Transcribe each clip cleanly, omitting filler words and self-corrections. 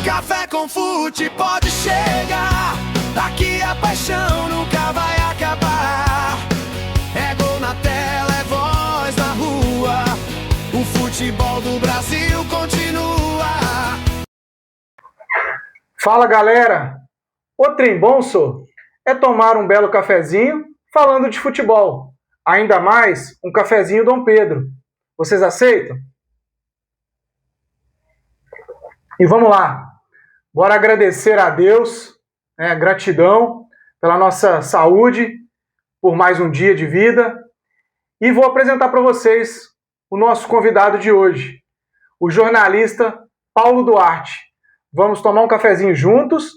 Café com Fute pode chegar. Aqui a paixão nunca vai acabar. É gol na tela, é voz na rua. O futebol do Brasil continua. Fala, galera! O trem bom, sô, é tomar um belo cafezinho falando de futebol. Ainda mais um cafezinho Dom Pedro. Vocês aceitam? E vamos lá. Bora agradecer a Deus, gratidão pela nossa saúde, por mais um dia de vida. E vou apresentar para vocês o nosso convidado de hoje, o jornalista Paulo Duarte. Vamos tomar um cafezinho juntos,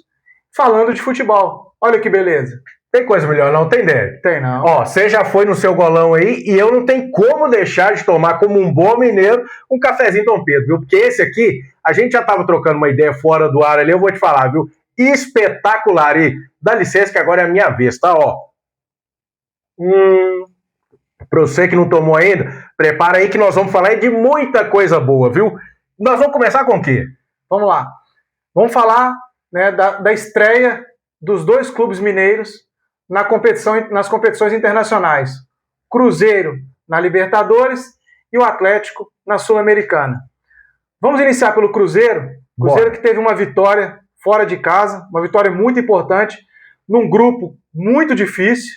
falando de futebol. Olha que beleza. Tem coisa melhor não? Tem, Derek? Tem não. Ó, você já foi no seu golão aí e eu não tenho como deixar de tomar, como um bom mineiro, um cafezinho Dom Pedro, viu? Porque esse aqui, a gente já tava trocando uma ideia fora do ar ali, eu vou te falar, viu? Espetacular. E dá licença que agora é a minha vez, tá? Ó. Pra você que não tomou ainda, prepara aí que nós vamos falar de muita coisa boa, viu? Nós vamos começar com o quê? Vamos lá. Vamos falar, da estreia dos dois clubes mineiros nas competições internacionais. Cruzeiro na Libertadores e o Atlético na Sul-Americana. Vamos iniciar pelo Cruzeiro. Cruzeiro que teve uma vitória fora de casa, uma vitória muito importante, num grupo muito difícil.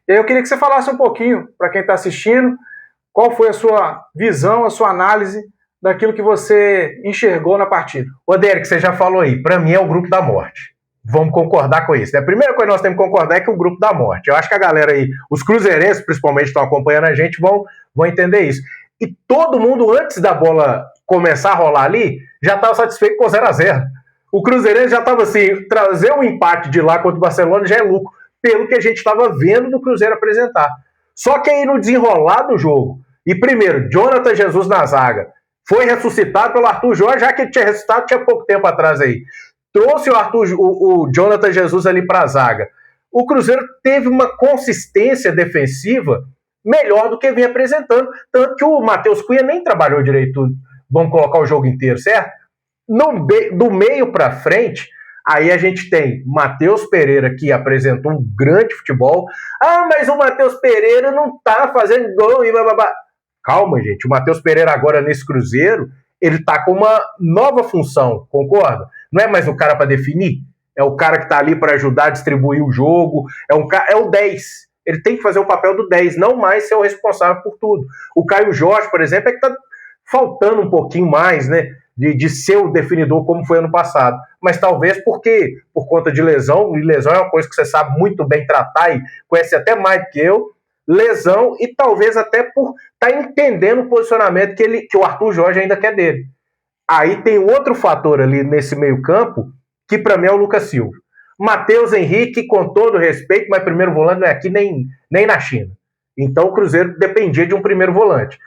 E aí eu queria que você falasse um pouquinho, para quem está assistindo, qual foi a sua visão, a sua análise daquilo que você enxergou na partida. Ô, Derek, você já falou aí, para mim é o grupo da morte. Vamos concordar com isso, né? A primeira coisa que nós temos que concordar é que é o grupo da morte. Eu acho que a galera aí, os cruzeirenses principalmente, estão acompanhando a gente, vão entender isso. E todo mundo, antes da bola começar a rolar ali, já estava satisfeito com 0-0. O cruzeirense já estava assim, trazer um empate de lá contra o Barcelona já é lucro, pelo que a gente estava vendo do Cruzeiro apresentar. Só que aí no desenrolar do jogo, e primeiro, Jonathan Jesus na zaga, foi ressuscitado pelo Arthur Jorge, já que ele tinha ressuscitado tinha pouco tempo atrás aí. Trouxe o Jonathan Jesus ali para a zaga. O Cruzeiro teve uma consistência defensiva melhor do que vinha apresentando, tanto que o Matheus Cunha nem trabalhou direito, vamos colocar o jogo inteiro, certo? Do meio para frente, aí a gente tem Matheus Pereira, que apresentou um grande futebol. Ah, mas o Matheus Pereira não tá fazendo gol e blá. Calma, gente. O Matheus Pereira agora nesse Cruzeiro, ele tá com uma nova função, concorda? Não é mais o cara para definir, é o cara que tá ali para ajudar a distribuir o jogo, é o 10. Ele tem que fazer o papel do 10, não mais ser o responsável por tudo. O Caio Jorge, por exemplo, é que tá faltando um pouquinho mais, né, de ser o definidor como foi ano passado. Mas talvez porque, por conta de lesão, e lesão é uma coisa que você sabe muito bem tratar e conhece até mais do que eu, lesão e talvez até por estar entendendo o posicionamento que o Arthur Jorge ainda quer dele. Aí tem outro fator ali nesse meio campo, que para mim é o Lucas Silva. Matheus Henrique, com todo respeito, mas primeiro volante não é aqui nem na China. Então o Cruzeiro dependia de um primeiro volante.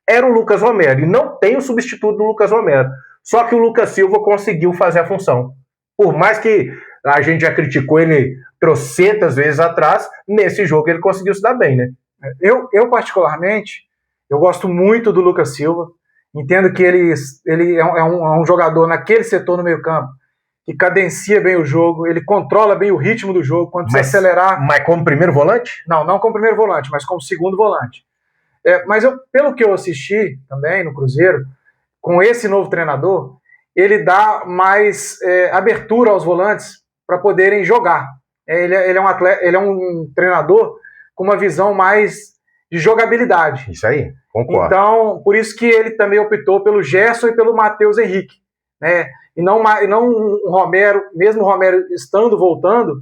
Era o Lucas Romero, e não tem o substituto do Lucas Romero. Só que o Lucas Silva conseguiu fazer a função. Por mais que a gente já criticou ele trocentas vezes atrás, nesse jogo ele conseguiu se dar bem, né? Eu particularmente, eu gosto muito do Lucas Silva. Entendo que ele é um jogador naquele setor no meio campo que cadencia bem o jogo, ele controla bem o ritmo do jogo, quando precisa acelerar. Mas como primeiro volante? Não como primeiro volante, mas como segundo volante. Mas pelo que eu assisti também no Cruzeiro, com esse novo treinador, ele dá mais abertura aos volantes para poderem jogar. Ele é um atleta, ele é um treinador com uma visão mais de jogabilidade. Isso aí, concordo. Então, por isso que ele também optou pelo Gerson e pelo Matheus Henrique, né? E não o Romero, mesmo o Romero voltando,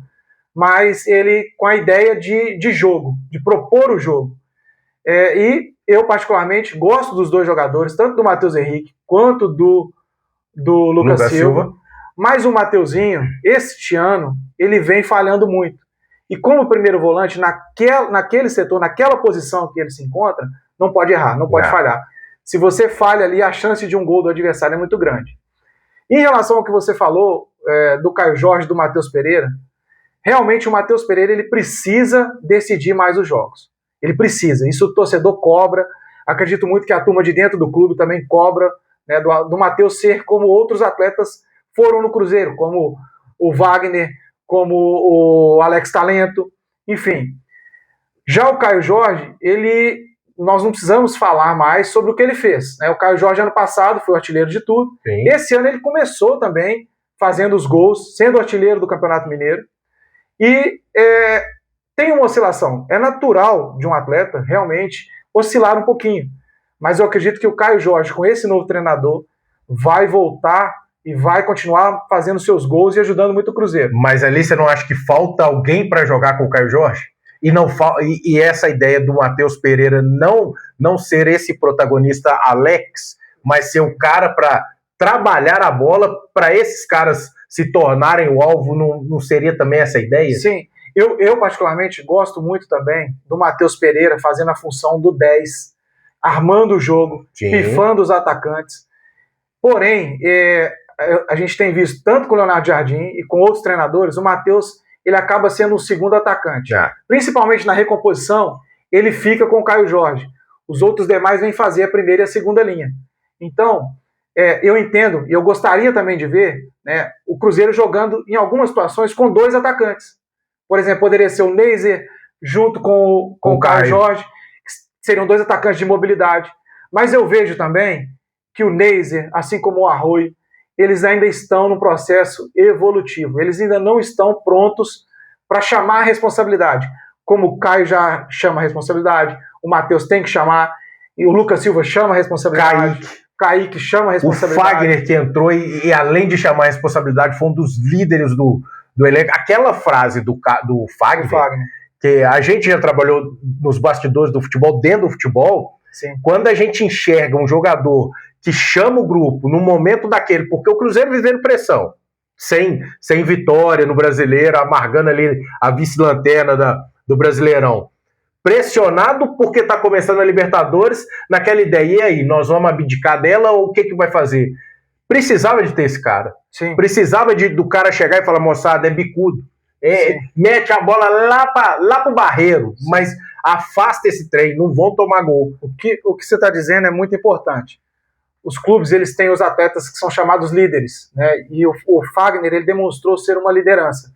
mas ele com a ideia de jogo, de propor o jogo. E eu, particularmente, gosto dos dois jogadores, tanto do Matheus Henrique quanto do Lucas Silva. Mas o Mateuzinho, este ano, ele vem falhando muito. E como primeiro volante, naquele setor, naquela posição que ele se encontra, não pode errar, não pode falhar. Se você falha ali, a chance de um gol do adversário é muito grande. Em relação ao que você falou do Caio Jorge, do Matheus Pereira, realmente o Matheus Pereira ele precisa decidir mais os jogos. Ele precisa, isso o torcedor cobra. Acredito muito que a turma de dentro do clube também cobra, né, do Matheus ser como outros atletas foram no Cruzeiro, como o Wagner, como o Alex Talento, enfim. Já o Caio Jorge, nós não precisamos falar mais sobre o que ele fez, né? O Caio Jorge, ano passado, foi o artilheiro de tudo. Sim. Esse ano ele começou também fazendo os gols, sendo artilheiro do Campeonato Mineiro. E tem uma oscilação. É natural de um atleta, realmente, oscilar um pouquinho. Mas eu acredito que o Caio Jorge, com esse novo treinador, vai voltar e vai continuar fazendo seus gols e ajudando muito o Cruzeiro. Mas ali você não acha que falta alguém para jogar com o Caio Jorge? E essa ideia do Matheus Pereira não ser esse protagonista Alex, mas ser o cara para trabalhar a bola para esses caras se tornarem o alvo, não seria também essa ideia? Sim, eu particularmente gosto muito também do Matheus Pereira fazendo a função do 10, armando o jogo, Sim. pifando os atacantes. Porém, a gente tem visto tanto com o Leonardo Jardim e com outros treinadores, o Matheus ele acaba sendo o segundo atacante. Principalmente na recomposição, ele fica com o Caio Jorge. Os outros demais vêm fazer a primeira e a segunda linha. Então, eu entendo, e eu gostaria também de ver, né, o Cruzeiro jogando em algumas situações com 2 atacantes. Por exemplo, poderia ser o Neiser junto com o Caio Jorge, que seriam 2 atacantes de mobilidade. Mas eu vejo também que o Neiser, assim como o Arroio, eles ainda estão no processo evolutivo. Eles ainda não estão prontos para chamar a responsabilidade. Como o Caio já chama a responsabilidade, o Matheus tem que chamar, e o Lucas Silva chama a responsabilidade, Kaique chama a responsabilidade. O Fagner que entrou e além de chamar a responsabilidade, foi um dos líderes do elenco. Aquela frase do Fagner, que a gente já trabalhou nos bastidores do futebol, dentro do futebol, sim. Quando a gente enxerga um jogador que chama o grupo no momento daquele, porque o Cruzeiro vivendo pressão, sem vitória no Brasileiro, amargando ali a vice-lanterna do Brasileirão, pressionado porque está começando a Libertadores, naquela ideia, e aí, nós vamos abdicar dela ou o que vai fazer? Precisava de ter esse cara. Sim. Precisava do cara chegar e falar, moçada, é bicudo. Mete a bola lá pro barreiro, sim. Mas afasta esse trem, não vão tomar gol. O que você está dizendo é muito importante. Os clubes, eles têm os atletas que são chamados líderes, né? E o Fagner, ele demonstrou ser uma liderança.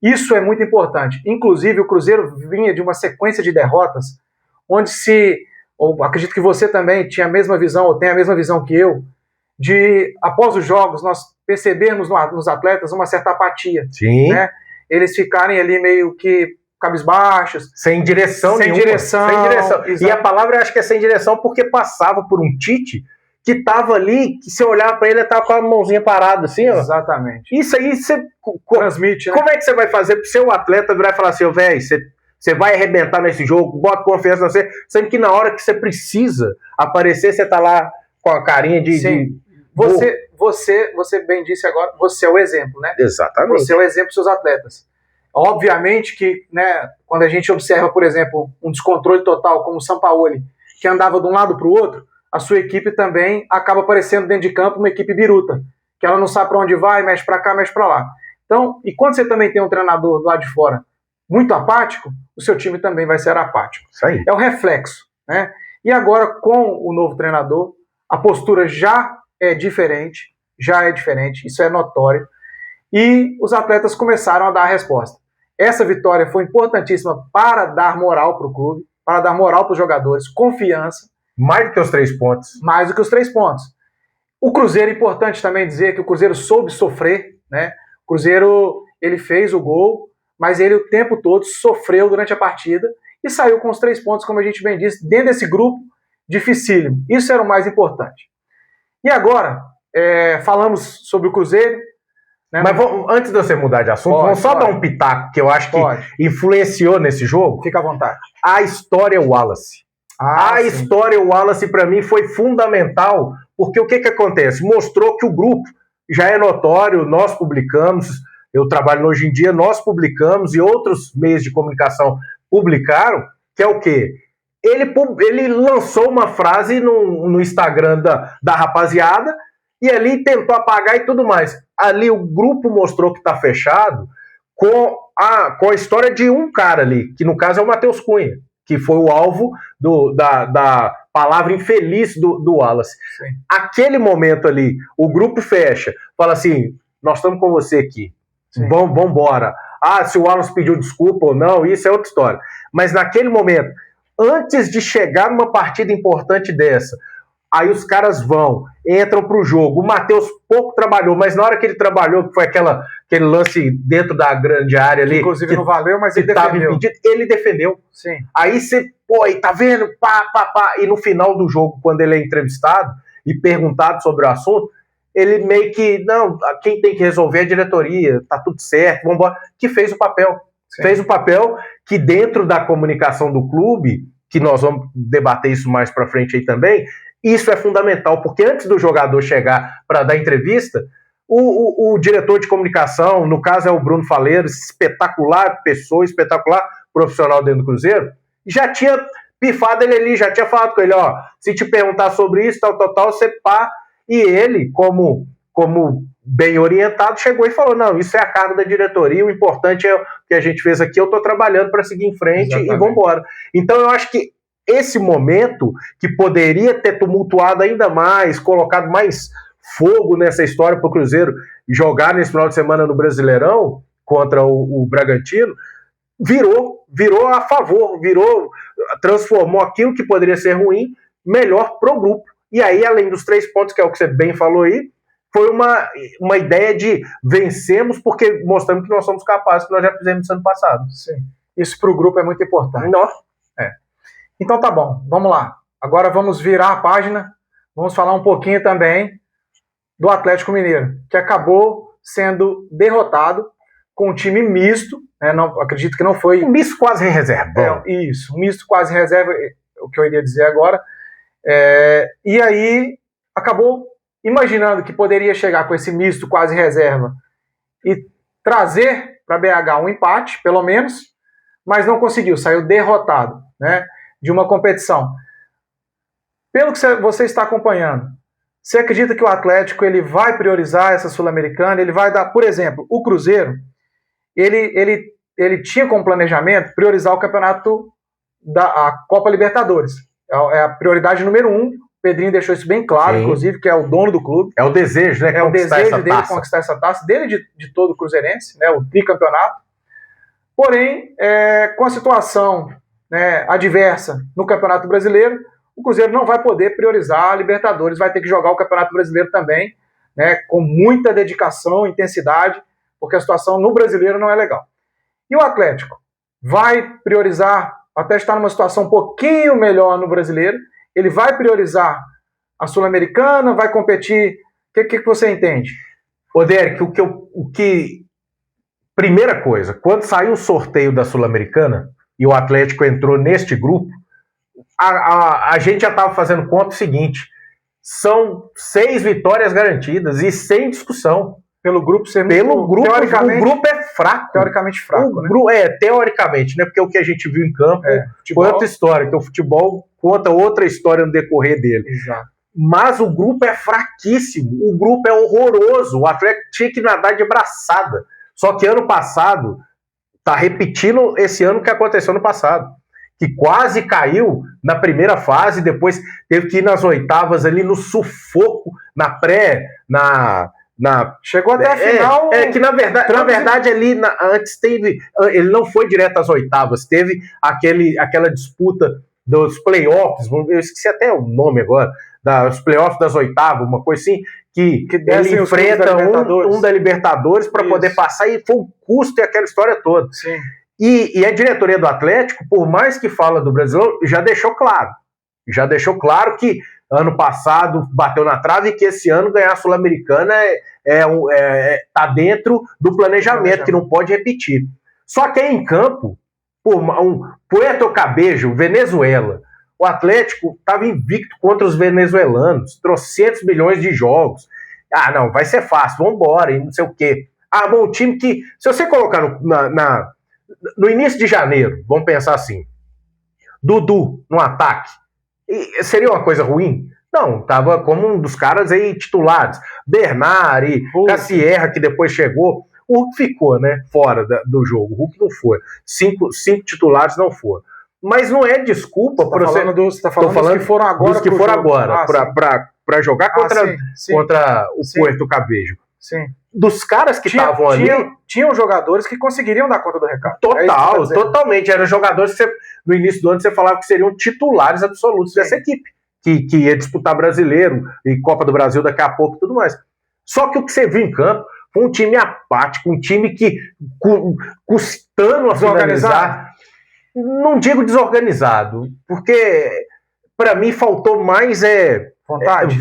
Isso é muito importante. Inclusive, o Cruzeiro vinha de uma sequência de derrotas, onde acredito que você também tinha a mesma visão, ou tem a mesma visão que eu, de, após os jogos, nós percebermos nos atletas uma certa apatia. Sim. Né? Eles ficarem ali meio que cabisbaixos. Sem direção nenhuma. Sem direção. E a palavra eu acho que é sem direção porque passava por um Tite que estava ali, que se olhar para ele, ele estava com a mãozinha parada, assim, ó. Exatamente. Isso aí você transmite, né? Como é que você vai fazer pro seu atleta virar e falar assim, velho, você vai arrebentar nesse jogo, bota confiança em você, sendo que na hora que você precisa aparecer, você tá lá com a carinha de... Sim. Você bem disse agora, você é o exemplo, né? Exatamente. Você é o exemplo dos seus atletas. Obviamente que, né, quando a gente observa, por exemplo, um descontrole total, como o Sampaoli, que andava de um lado para o outro, a sua equipe também acaba aparecendo dentro de campo uma equipe biruta, que ela não sabe para onde vai, mexe para cá, mexe para lá. Então, e quando você também tem um treinador do lado de fora muito apático, o seu time também vai ser apático. Isso aí. É o reflexo, né? E agora, com o novo treinador, a postura já é diferente, isso é notório, e os atletas começaram a dar a resposta. Essa vitória foi importantíssima para dar moral para o clube, para dar moral para os jogadores, confiança. Mais do que os 3 pontos. Mais do que os 3 pontos. O Cruzeiro, é importante também dizer que o Cruzeiro soube sofrer, né? O Cruzeiro, ele fez o gol, mas ele o tempo todo sofreu durante a partida e saiu com os 3 pontos, como a gente bem disse, dentro desse grupo dificílimo. Isso era o mais importante. E agora, falamos sobre o Cruzeiro. Né? Mas antes de você mudar de assunto, vamos só dar um pitaco que eu acho que influenciou nesse jogo. Fica à vontade. A história Wallace. História Wallace, para mim, foi fundamental, porque o que acontece? Mostrou que o grupo já é notório, nós publicamos, eu trabalho Hoje em Dia, nós publicamos e outros meios de comunicação publicaram, que é o quê? Ele lançou uma frase no Instagram da rapaziada e ali tentou apagar e tudo mais. Ali o grupo mostrou que está fechado com a história de um cara ali, que no caso é o Matheus Cunha, que foi o alvo da palavra infeliz do Wallace. Sim. Aquele momento ali, o grupo fecha, fala assim, nós estamos com você aqui. Sim. Vamos embora. Ah, se o Wallace pediu desculpa ou não, isso é outra história. Mas naquele momento, antes de chegar numa partida importante dessa, aí os caras entram pro jogo. O Matheus pouco trabalhou, mas na hora que ele trabalhou, que foi aquele lance dentro da grande área ali, inclusive não valeu, mas ele defendeu. Impedido, ele defendeu. Sim. Aí você, e tá vendo? Pá. E no final do jogo, quando ele é entrevistado e perguntado sobre o assunto, ele meio que, não, quem tem que resolver é a diretoria, tá tudo certo, vamos embora, que fez o papel. Sim. Fez o papel que dentro da comunicação do clube, que nós vamos debater isso mais pra frente aí também, isso é fundamental, porque antes do jogador chegar para dar entrevista, o diretor de comunicação, no caso é o Bruno Faleiro, espetacular pessoa, espetacular profissional dentro do Cruzeiro, já tinha pifado ele ali, já tinha falado com ele, se te perguntar sobre isso, tal, você pá. E ele, como bem orientado, chegou e falou, não, isso é a carga da diretoria, o importante é o que a gente fez aqui, eu tô trabalhando para seguir em frente. Exatamente. E vambora. Então eu acho que esse momento, que poderia ter tumultuado ainda mais, colocado mais fogo nessa história para o Cruzeiro jogar nesse final de semana no Brasileirão contra o Bragantino, virou a favor, transformou aquilo que poderia ser ruim, melhor pro grupo. E aí, além dos 3 pontos, que é o que você bem falou aí, foi uma ideia de vencemos porque mostramos que nós somos capazes, que nós já fizemos no ano passado. Sim. Isso pro grupo é muito importante. Então tá bom, vamos lá. Agora vamos virar a página, vamos falar um pouquinho também do Atlético Mineiro, que acabou sendo derrotado com um time misto, né? Não, acredito que não foi... Um misto quase em reserva. Isso, um misto quase em reserva, o que eu iria dizer agora. E aí acabou imaginando que poderia chegar com esse misto quase reserva e trazer para BH um empate, pelo menos, mas não conseguiu, saiu derrotado, né, de uma competição. Pelo que você está acompanhando, você acredita que o Atlético ele vai priorizar essa Sul-Americana? Ele vai dar, por exemplo, o Cruzeiro, ele tinha como planejamento priorizar o campeonato da Copa Libertadores. É a prioridade número 1. O Pedrinho deixou isso bem claro, sim, inclusive, que é o dono do clube. É o desejo, né? É o desejo dele conquistar essa taça, dele de todo o cruzeirense, né, o tricampeonato. Porém, com a situação, né, adversa no Campeonato Brasileiro, o Cruzeiro não vai poder priorizar a Libertadores, vai ter que jogar o Campeonato Brasileiro também, né, com muita dedicação, intensidade, porque a situação no Brasileiro não é legal. E o Atlético vai priorizar, até estar numa situação um pouquinho melhor no Brasileiro, ele vai priorizar a Sul-Americana, vai competir. O que você entende? Ô, Derek, primeira coisa, quando saiu o sorteio da Sul-Americana e o Atlético entrou neste grupo, a gente já estava fazendo conta o seguinte: são 6 vitórias garantidas e sem discussão. Pelo grupo ser teoricamente, o grupo é fraco. Teoricamente fraco, né? Teoricamente, né? Porque o que a gente viu em campo foi outra história, que o futebol conta outra história no decorrer dele. Exato. Mas o grupo é fraquíssimo, o grupo é horroroso, o Atlético tinha que nadar de braçada. Só que ano passado, tá repetindo esse ano o que aconteceu no passado, que quase caiu na primeira fase, depois teve que ir nas oitavas ali no sufoco, chegou até a final. Que na verdade ali antes ele não foi direto às oitavas, teve aquela disputa dos playoffs, eu esqueci até o nome agora, dos playoffs das oitavas, uma coisa assim, que ele enfrenta um da Libertadores para poder passar, e foi um custo e aquela história toda. Sim. E a diretoria do Atlético, por mais que fala do Brasileiro, já deixou claro que ano passado bateu na trave e que esse ano ganhar a Sul-Americana tá dentro do planejamento, que não pode repetir. Só que aí em campo, Puerto Cabello, Venezuela, o Atlético estava invicto contra os venezuelanos, 300 milhões de jogos. Ah, não, vai ser fácil, vamos embora, e não sei o quê. Ah, bom, o time que, se você colocar no início de janeiro, vamos pensar assim, Dudu no ataque, seria uma coisa ruim? Não, tava como um dos caras aí titulares, Bernard, Cassierra, que depois chegou, o Hulk ficou, né, fora do jogo, o Hulk não foi, 5 titulares não foram. Mas não é desculpa para você. Você tá falando dos que foram agora. Dos que foram agora, para jogar contra o Puerto Cabello. Sim. Dos caras que estavam ali. Tinham jogadores que conseguiriam dar conta do recado. Totalmente. Eram jogadores que no início do ano você falava que seriam titulares absolutos dessa equipe, que ia disputar brasileiro e Copa do Brasil daqui a pouco e tudo mais. Só que o que você viu em campo foi um time apático, um time que custando a finalizar. Não digo desorganizado, porque para mim faltou mais vontade.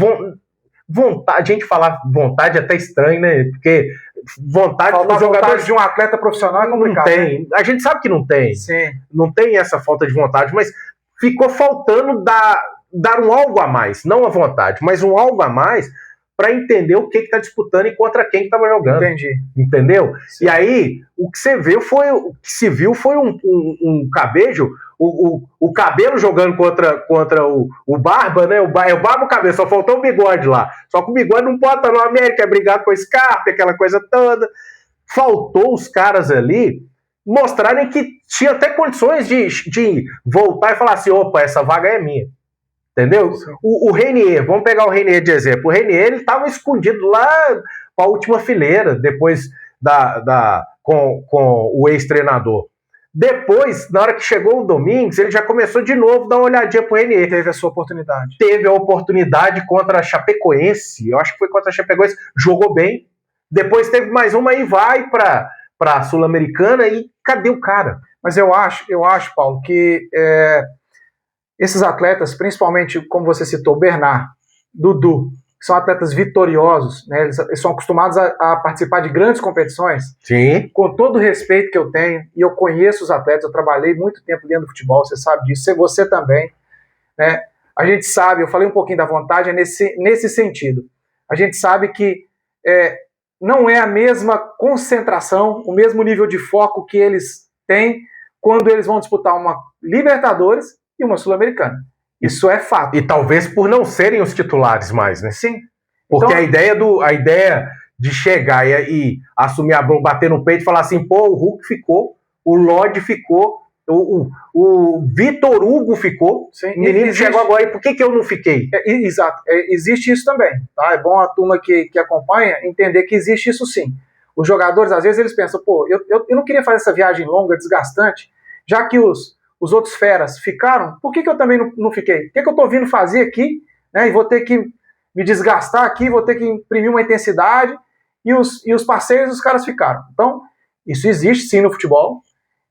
Vontade, a gente falar vontade é até estranho, né? Porque vontade dos jogadores de um atleta profissional é complicado. Não tem. Né? A gente sabe que não tem. Sim. Não tem essa falta de vontade, mas ficou faltando dar um algo a mais, não a vontade, mas um algo a mais para entender o que está disputando e contra quem estava jogando. Entendi. Entendeu? Sim. E aí, o que se viu foi um cabejo, o Cabelo jogando contra o Barba, né? O Barba o Cabelo, só faltou o Bigode lá. Só que o Bigode não pode estar no América, é brigar com o Scarpa, aquela coisa toda. Faltou os caras ali mostrarem que tinha até condições de voltar e falar assim, opa, essa vaga é minha. Entendeu? O Renier, vamos pegar o Renier de exemplo. O Renier, ele estava escondido lá para a última fileira, depois com o ex-treinador. Depois, na hora que chegou o Domingos, ele já começou de novo a dar uma olhadinha pro Renier. Teve a sua oportunidade. Teve a oportunidade contra a Chapecoense, eu acho que foi contra a Chapecoense, jogou bem. Depois teve mais uma e vai para a Sul-Americana e cadê o cara? Mas eu acho, Paulo, que esses atletas, principalmente, como você citou, Bernard, Dudu, que são atletas vitoriosos, né? Eles são acostumados a participar de grandes competições. Sim. Com todo o respeito que eu tenho, e eu conheço os atletas, eu trabalhei muito tempo dentro do futebol, você sabe disso, você também, né? A gente sabe, eu falei um pouquinho da vontade, é nesse sentido. A gente sabe que não é a mesma concentração, o mesmo nível de foco que eles têm quando eles vão disputar uma Libertadores e uma Sul-Americana. Isso é fato. E talvez por não serem os titulares mais, né? Sim. Porque então, a ideia de chegar e assumir a bronca, bater no peito e falar assim, pô, o Hulk ficou, o Lodge ficou, o Vitor Hugo ficou, sim, o menino chegou agora, e por que eu não fiquei? Exato. Existe isso também. Tá? É bom a turma que acompanha entender que existe isso sim. Os jogadores, às vezes, eles pensam, pô, eu não queria fazer essa viagem longa, desgastante, já que os outros feras ficaram, por que eu também não fiquei? O que eu estou vindo fazer aqui, né, e vou ter que me desgastar aqui, vou ter que imprimir uma intensidade, e os parceiros, os caras ficaram. Então, isso existe sim no futebol,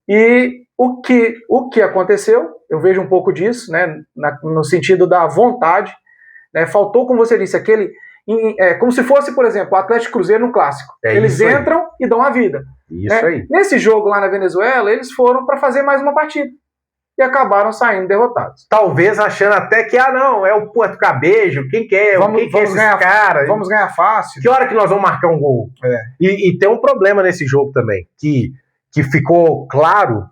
e o que aconteceu, eu vejo um pouco disso, né, no sentido da vontade, né, faltou, como você disse, como se fosse, por exemplo, o Atlético Cruzeiro no Clássico. Eles entram e dão a vida. Isso aí. Nesse jogo lá na Venezuela, eles foram para fazer mais uma partida. E acabaram saindo derrotados. Talvez achando até que, não, é o Porto Cabejo, quem que é? Vamos ganhar, cara? Vamos ganhar fácil. Que hora que nós vamos marcar um gol? E tem um problema nesse jogo também, que ficou claro,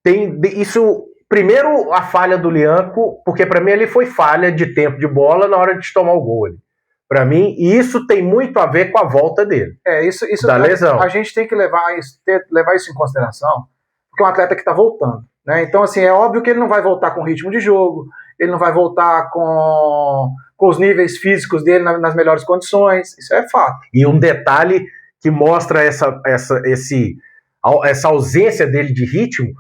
tem isso, primeiro a falha do Lianco, porque para mim ele foi falha de tempo de bola na hora de tomar o gol ali. Para mim, isso tem muito a ver com a volta dele. Isso da lesão. A gente tem que levar isso em consideração, porque é um atleta que está voltando. Né? Então, assim, é óbvio que ele não vai voltar com ritmo de jogo, ele não vai voltar com os níveis físicos dele nas melhores condições, isso é fato. E um detalhe que mostra essa ausência dele de ritmo,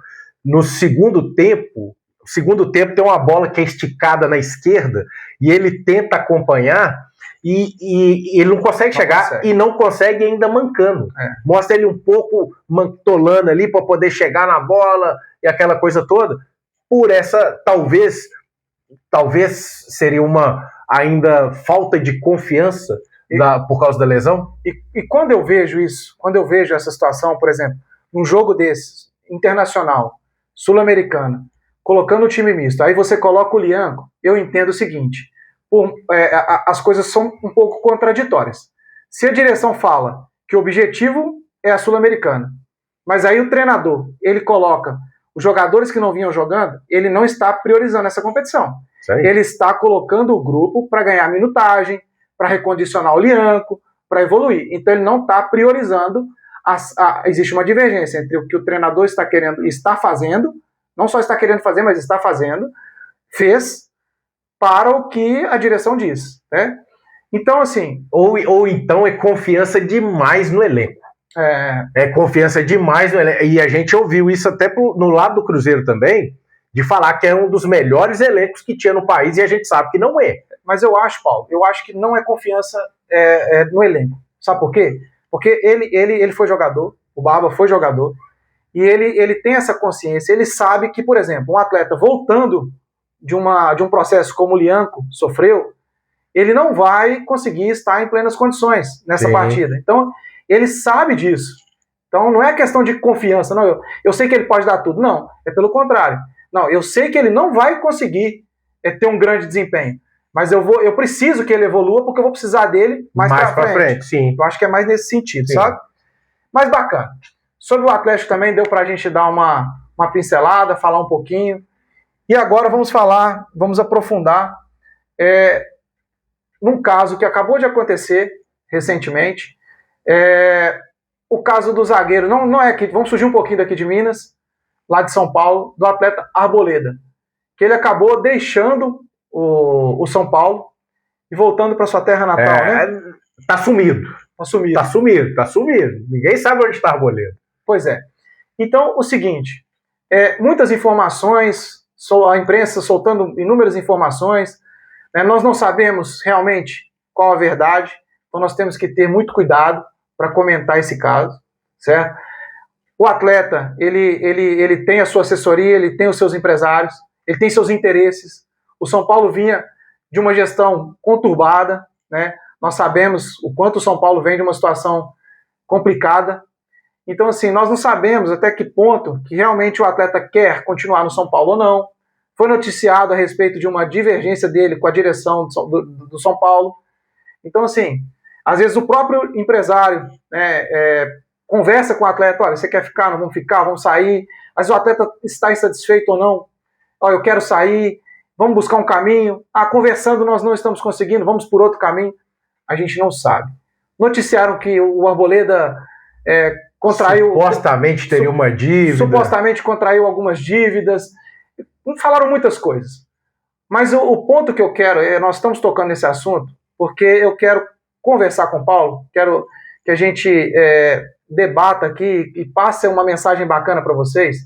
no segundo tempo tem uma bola que é esticada na esquerda, e ele tenta acompanhar, e ele não consegue chegar, e não consegue ainda mancando. Mostra ele um pouco mantolando ali para poder chegar na bola, e aquela coisa toda, por essa, talvez seria uma ainda falta de confiança por causa da lesão. E quando eu vejo isso, quando eu vejo essa situação, por exemplo, num jogo desses, internacional, sul-americano, colocando o time misto, aí você coloca o Lianco, eu entendo o seguinte, as coisas são um pouco contraditórias. Se a direção fala que o objetivo é a Sul-Americana, mas aí o treinador, ele coloca os jogadores que não vinham jogando, ele não está priorizando essa competição. Ele está colocando o grupo para ganhar minutagem, para recondicionar o Lianco, para evoluir. Então ele não está priorizando, existe uma divergência entre o que o treinador está querendo e está fazendo, não só está querendo fazer, mas está fazendo, fez para o que a direção diz. Né? Então, assim... Ou então é confiança demais no elenco. É confiança demais no elenco. E a gente ouviu isso até no lado do Cruzeiro também, de falar que é um dos melhores elencos que tinha no país, e a gente sabe que não é. Mas eu acho, Paulo, que não é confiança no elenco. Sabe por quê? Porque ele foi jogador, o Barba foi jogador, e ele tem essa consciência, ele sabe que, por exemplo, um atleta voltando de um processo como o Lianco sofreu, ele não vai conseguir estar em plenas condições nessa partida. Então, ele sabe disso. Então, não é questão de confiança, não. Eu sei que ele pode dar tudo. Não, é pelo contrário. Não, eu sei que ele não vai conseguir ter um grande desempenho. Mas eu preciso que ele evolua, porque eu vou precisar dele mais pra frente. Sim. Eu acho que é mais nesse sentido, sabe? Mas bacana. Sobre o Atlético também deu pra gente dar uma pincelada, falar um pouquinho. E agora vamos aprofundar num caso que acabou de acontecer recentemente. O caso do zagueiro, não é que vamos fugir um pouquinho daqui de Minas, lá de São Paulo, do atleta Arboleda, que ele acabou deixando o São Paulo e voltando para sua terra natal, né? Tá sumido. Tá sumido. Ninguém sabe onde está Arboleda. Pois é. Então, o seguinte, muitas informações, a imprensa soltando inúmeras informações, né? Nós não sabemos realmente qual a verdade, então nós temos que ter muito cuidado para comentar esse caso, certo? O atleta, ele tem a sua assessoria, ele tem os seus empresários, ele tem seus interesses. O São Paulo vinha de uma gestão conturbada, né? Nós sabemos o quanto o São Paulo vem de uma situação complicada. Então, assim, nós não sabemos até que ponto que realmente o atleta quer continuar no São Paulo ou não. Foi noticiado a respeito de uma divergência dele com a direção do São Paulo. Então, assim, às vezes o próprio empresário, né, conversa com o atleta, olha, você quer ficar, não vamos ficar, vamos sair. Mas o atleta está insatisfeito ou não. Olha, eu quero sair, vamos buscar um caminho. Conversando nós não estamos conseguindo, vamos por outro caminho. A gente não sabe. Noticiaram que o Arboleda contraiu... Supostamente teria uma dívida. Supostamente contraiu algumas dívidas. Falaram muitas coisas. Mas o ponto que eu quero, nós estamos tocando nesse assunto, porque eu quero conversar com o Paulo, quero que a gente debata aqui e passe uma mensagem bacana para vocês,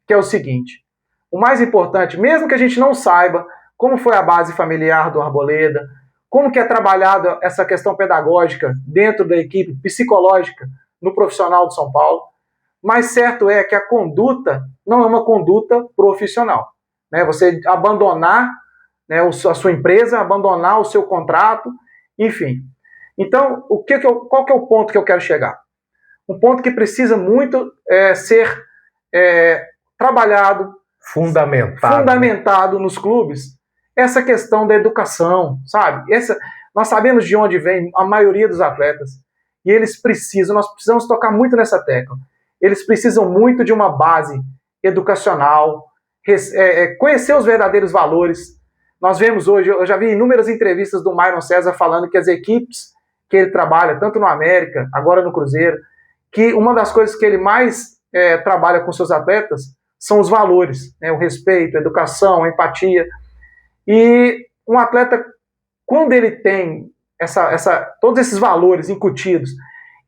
que é o seguinte: o mais importante, mesmo que a gente não saiba como foi a base familiar do Arboleda, como que é trabalhada essa questão pedagógica dentro da equipe psicológica no profissional do São Paulo, mas certo é que a conduta não é uma conduta profissional. Né? Você abandonar, né, a sua empresa, abandonar o seu contrato, enfim. Então, qual que é o ponto que eu quero chegar? Um ponto que precisa muito ser trabalhado, fundamentado nos clubes, essa questão da educação, sabe? Nós sabemos de onde vem a maioria dos atletas, e nós precisamos tocar muito nessa tecla. Eles precisam muito de uma base educacional, conhecer os verdadeiros valores. Nós vemos hoje, eu já vi inúmeras entrevistas do Myron César falando que as equipes que ele trabalha, tanto no América, agora no Cruzeiro, que uma das coisas que ele mais trabalha com seus atletas são os valores, né? O respeito, a educação, a empatia. E um atleta, quando ele tem todos esses valores incutidos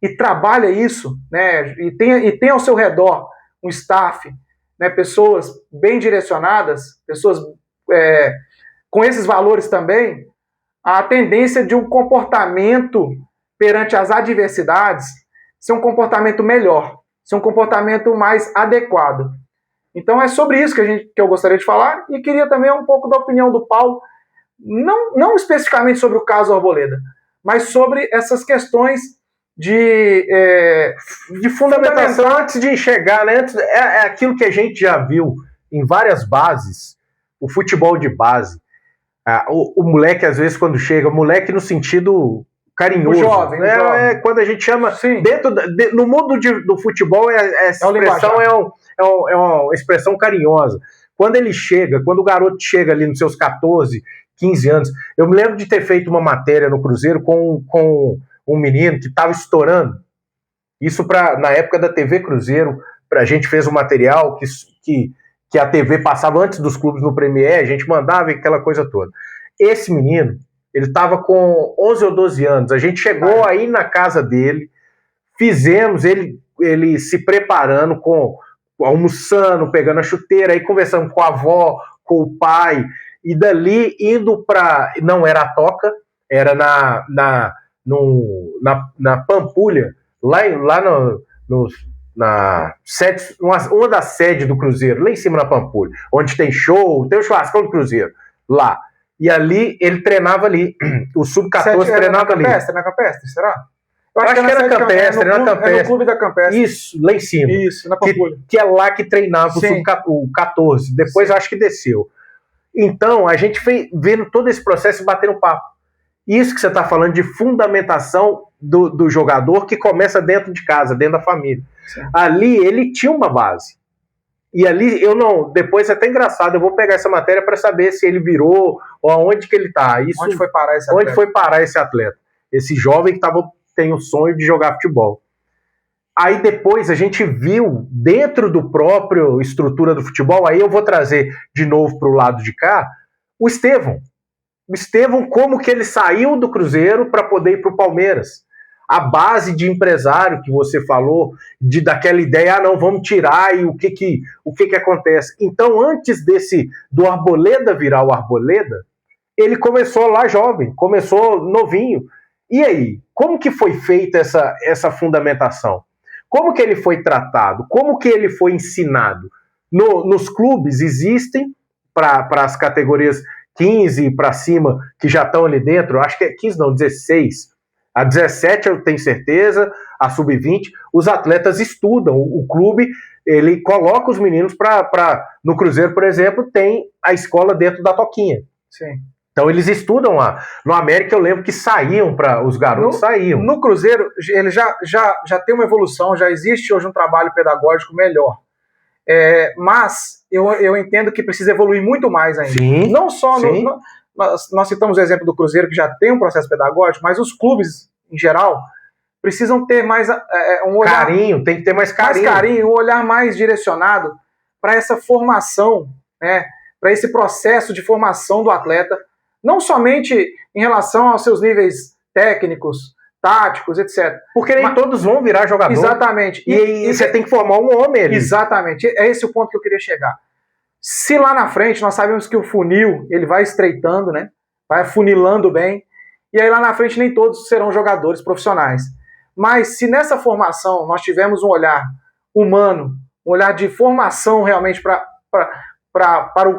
e trabalha isso, né, e tem ao seu redor um staff, né, pessoas bem direcionadas, pessoas com esses valores também, a tendência de um comportamento perante as adversidades ser um comportamento melhor, ser um comportamento mais adequado. Então é sobre isso que eu gostaria de falar, e queria também um pouco da opinião do Paulo, não especificamente sobre o caso Arboleda, mas sobre essas questões de fundamentação antes de enxergar, né? É aquilo que a gente já viu em várias bases, o futebol de base. O moleque, às vezes, quando chega, moleque no sentido carinhoso. O jovem, né? jovem. Quando a gente chama... Sim. No mundo do futebol, essa expressão é uma expressão carinhosa. Quando o garoto chega ali nos seus 14, 15 anos... Eu me lembro de ter feito uma matéria no Cruzeiro com um menino que estava estourando. Isso na época da TV Cruzeiro. A gente fez um material que a TV passava antes dos clubes no Premier, a gente mandava aquela coisa toda. Esse menino, Ele estava com 11 ou 12 anos. A gente chegou aí na casa dele, fizemos ele se preparando, almoçando, pegando a chuteira, aí conversando com a avó, com o pai, e dali indo para... Não era a Toca, era na Pampulha, lá uma das sedes do Cruzeiro, lá em cima na Pampulha, onde tem show, tem o churrascão do Cruzeiro, lá. E ali, ele treinava ali. O Sub-14 treinava ali. Na Campestre, será? Eu acho que era Campestre, era no clube da Campestre. Isso, lá em cima. Isso, na Pampulha. Que é lá que treinava o 14. Depois eu acho que desceu. Então, a gente foi vendo todo esse processo e batendo papo. Isso que você está falando de fundamentação do jogador que começa dentro de casa, dentro da família. Sim. Ali, ele tinha uma base. E ali, depois é até engraçado, eu vou pegar essa matéria para saber se ele virou ou aonde que ele está. Onde foi parar esse atleta? Onde foi parar esse atleta? Esse jovem que tem o sonho de jogar futebol. Aí depois a gente viu, dentro do próprio estrutura do futebol, aí eu vou trazer de novo para o lado de cá, o Estevão. O Estevão, como que ele saiu do Cruzeiro para poder ir para o Palmeiras. A base de empresário que você falou, daquela ideia, não, vamos tirar, e o que acontece? Então, antes do Arboleda virar o Arboleda, ele começou lá jovem, começou novinho. E aí, como que foi feita essa fundamentação? Como que ele foi tratado? Como que ele foi ensinado? Nos clubes existem, para as categorias 15 para cima, que já estão ali dentro, acho que é 15 não, 16, a 17 eu tenho certeza, a sub-20, os atletas estudam, o clube, ele coloca os meninos no Cruzeiro, por exemplo, tem a escola dentro da Toquinha. Sim. Então eles estudam lá. No América eu lembro que os garotos saíam. No Cruzeiro, ele já tem uma evolução, já existe hoje um trabalho pedagógico melhor. Mas eu entendo que precisa evoluir muito mais ainda. Sim, não só nós citamos o exemplo do Cruzeiro, que já tem um processo pedagógico, mas os clubes, em geral, precisam ter mais um olhar... Carinho, tem que ter mais carinho. Um olhar mais direcionado para essa formação, né, para esse processo de formação do atleta, não somente em relação aos seus níveis técnicos, táticos, etc. Porque nem todos vão virar jogador. Exatamente. E você tem que formar um homem ali. Exatamente. É esse o ponto que eu queria chegar. Se lá na frente nós sabemos que o funil ele vai estreitando, né? Vai afunilando bem, e aí lá na frente nem todos serão jogadores profissionais. Mas se nessa formação nós tivermos um olhar humano, um olhar de formação realmente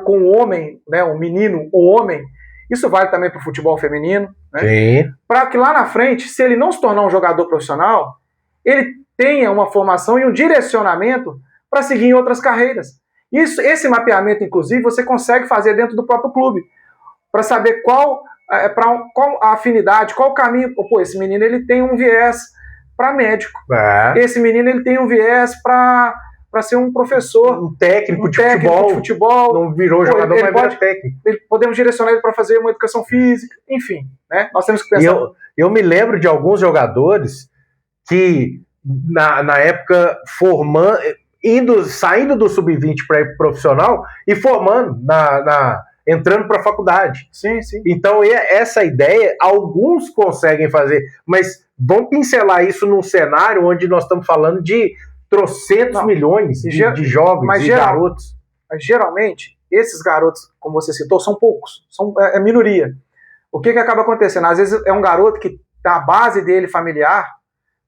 com o homem, né? O menino, o homem, isso vale também para o futebol feminino, né? Para que lá na frente, se ele não se tornar um jogador profissional, ele tenha uma formação e um direcionamento para seguir em outras carreiras. Esse mapeamento, inclusive, você consegue fazer dentro do próprio clube, para saber qual a afinidade, qual o caminho. Pô, esse menino ele tem um viés para médico. Esse menino ele tem um viés para ser um professor, um técnico de futebol. Não virou jogador, mas vira técnico. Podemos direcionar ele para fazer uma educação física, enfim, né? Nós temos que pensar. Eu me lembro de alguns jogadores que na época saindo do sub-20 para ir profissional e formando entrando para a faculdade. Sim. Então, essa ideia, alguns conseguem fazer, mas vamos pincelar isso num cenário onde nós estamos falando de trocentos milhões de jovens e garotos. Mas geralmente, esses garotos, como você citou, são poucos, é minoria. O que acaba acontecendo? Às vezes é um garoto que a base dele familiar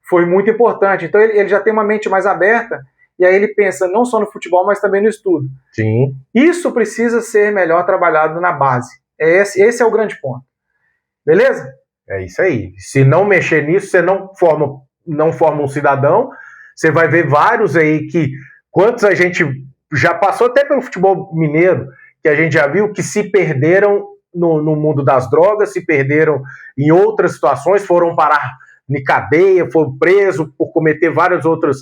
foi muito importante, então ele já tem uma mente mais aberta, e aí ele pensa não só no futebol, mas também no estudo. Sim. Isso precisa ser melhor trabalhado na base. Esse é o grande ponto. Beleza? É isso aí. Se não mexer nisso, você não forma um cidadão. Você vai ver vários aí quantos a gente já passou até pelo futebol mineiro, que a gente já viu que se perderam no mundo das drogas, se perderam em outras situações, foram parar em cadeia, foram presos por cometer várias outras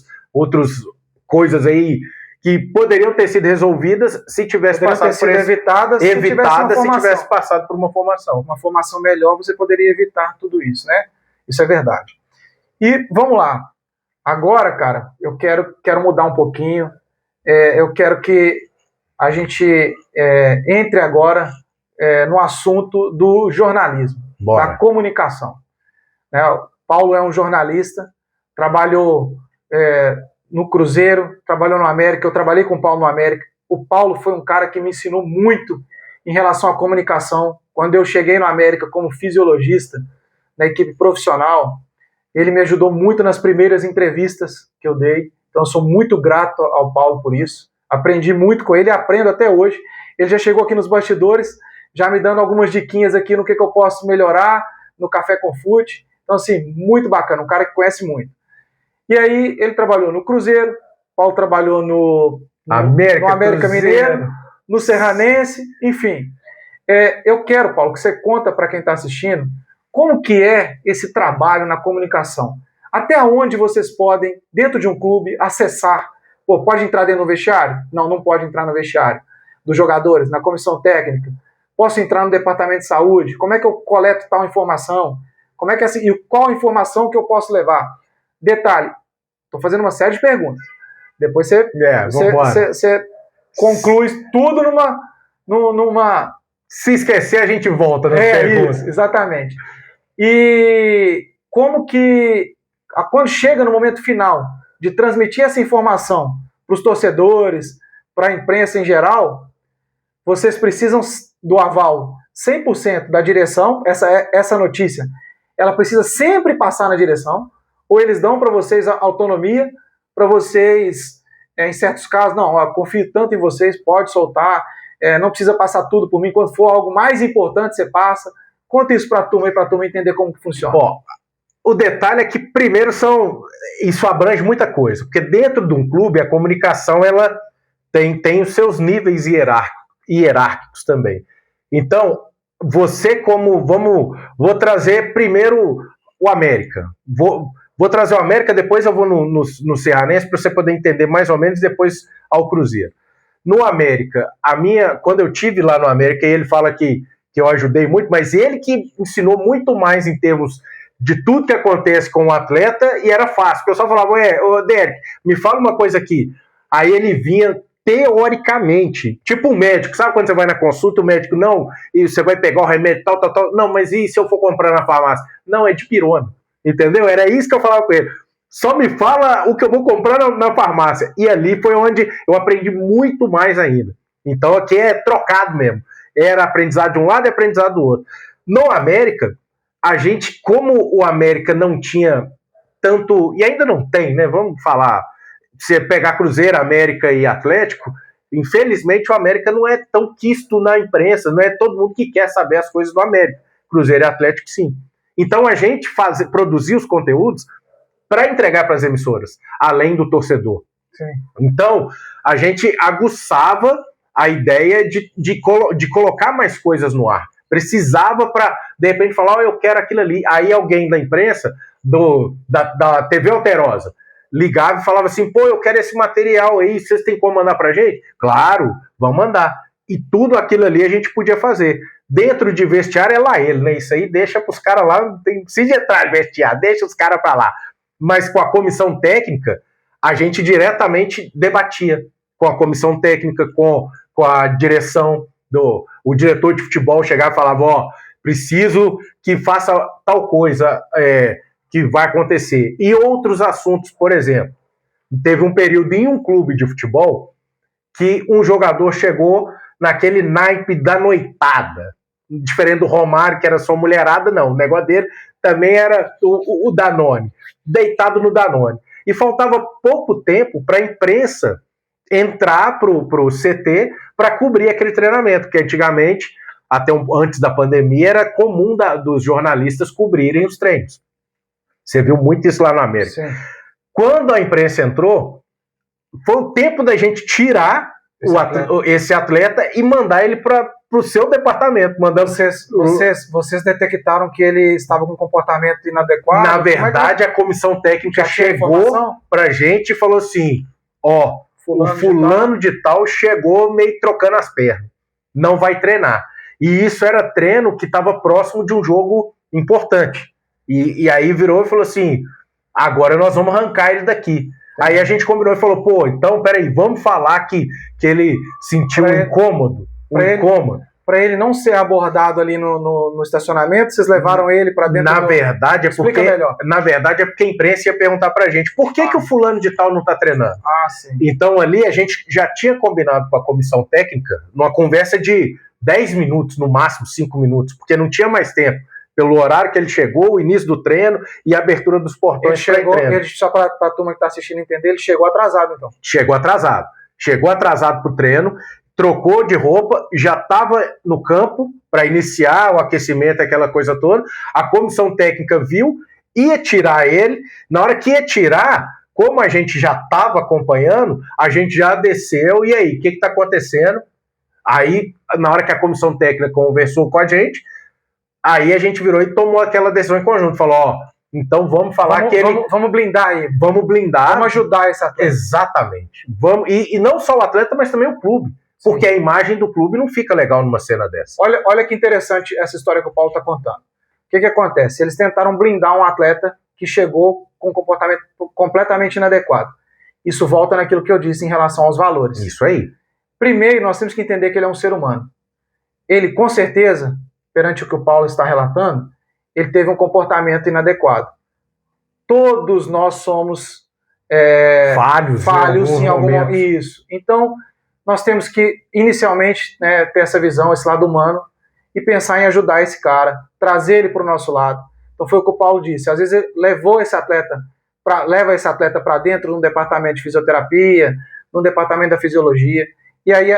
coisas aí que poderiam ter sido resolvidas se tivesse passado por evitadas se tivesse passado por uma formação. Uma formação melhor, você poderia evitar tudo isso, né? Isso é verdade. E vamos lá. Agora, cara, eu quero mudar um pouquinho. Eu quero que a gente entre agora no assunto do jornalismo. Bora. da comunicação. Né? O Paulo é um jornalista, trabalhou no Cruzeiro, trabalhou no América, eu trabalhei com o Paulo no América. O Paulo foi um cara que me ensinou muito em relação à comunicação. Quando eu cheguei no América como fisiologista, na equipe profissional, ele me ajudou muito nas primeiras entrevistas que eu dei. Então eu sou muito grato ao Paulo por isso. Aprendi muito com ele e aprendo até hoje. Ele já chegou aqui nos bastidores, já me dando algumas diquinhas aqui no que eu posso melhorar no Café com Fute. Então, assim, muito bacana, um cara que conhece muito. E aí, ele trabalhou no Cruzeiro, Paulo trabalhou no América Mineiro, no Serranense, enfim. Eu quero, Paulo, que você conta para quem está assistindo como que é esse trabalho na comunicação. Até onde vocês podem, dentro de um clube, acessar. Pô, pode entrar dentro do vestiário? Não, não pode entrar no vestiário. Dos jogadores, na comissão técnica. Posso entrar no departamento de saúde? Como é que eu coleto tal informação? Como é que e qual a informação que eu posso levar? Detalhe, estou fazendo uma série de perguntas. Depois você conclui tudo numa... Se esquecer, a gente volta nas perguntas. Isso, exatamente. E como que, quando chega no momento final de transmitir essa informação para os torcedores, para a imprensa em geral, vocês precisam do aval 100% da direção, essa notícia, ela precisa sempre passar na direção, ou eles dão para vocês a autonomia, para vocês, em certos casos, não, eu confio tanto em vocês, pode soltar, não precisa passar tudo por mim, quando for algo mais importante você passa. Conta isso para a turma entender como que funciona. Bom, o detalhe é que primeiro isso abrange muita coisa, porque dentro de um clube a comunicação ela tem os seus níveis hierárquicos também. Então, você vou trazer primeiro o América. Vou trazer o América, depois eu vou no Serranense para você poder entender mais ou menos, depois ao Cruzeiro. No América, quando eu tive lá no América, ele fala que eu ajudei muito, mas ele que ensinou muito mais em termos de tudo que acontece com o atleta, e era fácil, porque eu só falava, Derek, me fala uma coisa aqui. Aí ele vinha teoricamente, tipo um médico, sabe quando você vai na consulta, o médico, não, e você vai pegar o remédio, tal, não, mas e se eu for comprar na farmácia? Não, é de pirona, entendeu? Era isso que eu falava com ele. Só me fala o que eu vou comprar na farmácia. E ali foi onde eu aprendi muito mais ainda. Então aqui é trocado mesmo. Era aprendizado de um lado e aprendizado do outro. No América, a gente, como o América não tinha tanto, e ainda não tem, né? Vamos falar, se pegar Cruzeiro, América e Atlético, infelizmente o América não é tão quisto na imprensa, não é todo mundo que quer saber as coisas do América. Cruzeiro e Atlético, sim. Então a gente produzir os conteúdos para entregar para as emissoras, além do torcedor. Sim. Então, a gente aguçava a ideia de colocar mais coisas no ar. Precisava para, de repente, falar, eu quero aquilo ali. Aí alguém da imprensa, da TV Alterosa, ligava e falava assim, eu quero esse material aí, vocês têm como mandar pra gente? Claro, vão mandar. E tudo aquilo ali a gente podia fazer. Dentro de vestiário é lá ele, né? Isso aí deixa pros caras lá, não precisa entrar de vestiário, deixa os caras pra lá. Mas com a comissão técnica, a gente diretamente debatia com a comissão técnica, com a direção, o diretor de futebol chegava e falava, preciso que faça tal coisa que vai acontecer. E outros assuntos, por exemplo, teve um período em um clube de futebol que um jogador chegou naquele naipe da noitada, diferente do Romário, que era só mulherada, não, o negócio dele também era o Danone, deitado no Danone. E faltava pouco tempo para a imprensa entrar pro CT para cobrir aquele treinamento, que antigamente, antes da pandemia, era comum dos jornalistas cobrirem os treinos. Você viu muito isso lá na América. Sim. Quando a imprensa entrou, foi o tempo da gente tirar esse atleta e mandar ele para o seu departamento. Mandando vocês detectaram que ele estava com um comportamento inadequado? Na verdade, a comissão técnica chegou para a gente e falou assim, o fulano de tal chegou meio trocando as pernas. Não vai treinar. E isso era treino que estava próximo de um jogo importante. E aí virou e falou assim, agora nós vamos arrancar ele daqui. Aí a gente combinou e falou, então, peraí, vamos falar que ele sentiu um incômodo. para ele não ser abordado ali no estacionamento? Vocês levaram ele para dentro? Na verdade é porque a imprensa ia perguntar pra gente por que o fulano de tal não tá treinando. Sim. Então ali a gente já tinha combinado com a comissão técnica numa conversa de 10 minutos, no máximo 5 minutos, porque não tinha mais tempo, pelo horário que ele chegou, o início do treino e a abertura dos portões para treino. Só para a turma que está assistindo entender, ele chegou atrasado, então. Chegou atrasado pro treino, trocou de roupa, já estava no campo para iniciar o aquecimento, aquela coisa toda. A comissão técnica viu, ia tirar ele. Na hora que ia tirar, como a gente já estava acompanhando, a gente já desceu. E aí, o que está acontecendo? Aí, na hora que a comissão técnica conversou com a gente, aí a gente virou e tomou aquela decisão em conjunto. Falou, então vamos falar vamos blindar aí. Vamos blindar. Vamos ajudar esse atleta. Exatamente. E não só o atleta, mas também o clube. Porque a imagem do clube não fica legal numa cena dessa. Olha que interessante essa história que o Paulo está contando. O que acontece? Eles tentaram blindar um atleta que chegou com um comportamento completamente inadequado. Isso volta naquilo que eu disse em relação aos valores. Isso aí. Primeiro, nós temos que entender que ele é um ser humano. Ele, com certeza, perante o que o Paulo está relatando, ele teve um comportamento inadequado. Todos nós somos falhos em algum momento. Isso. Então, nós temos que, inicialmente, ter essa visão, esse lado humano, e pensar em ajudar esse cara, trazer ele para o nosso lado. Então foi o que o Paulo disse. Às vezes ele leva esse atleta para dentro de um departamento de fisioterapia, num departamento da fisiologia, e aí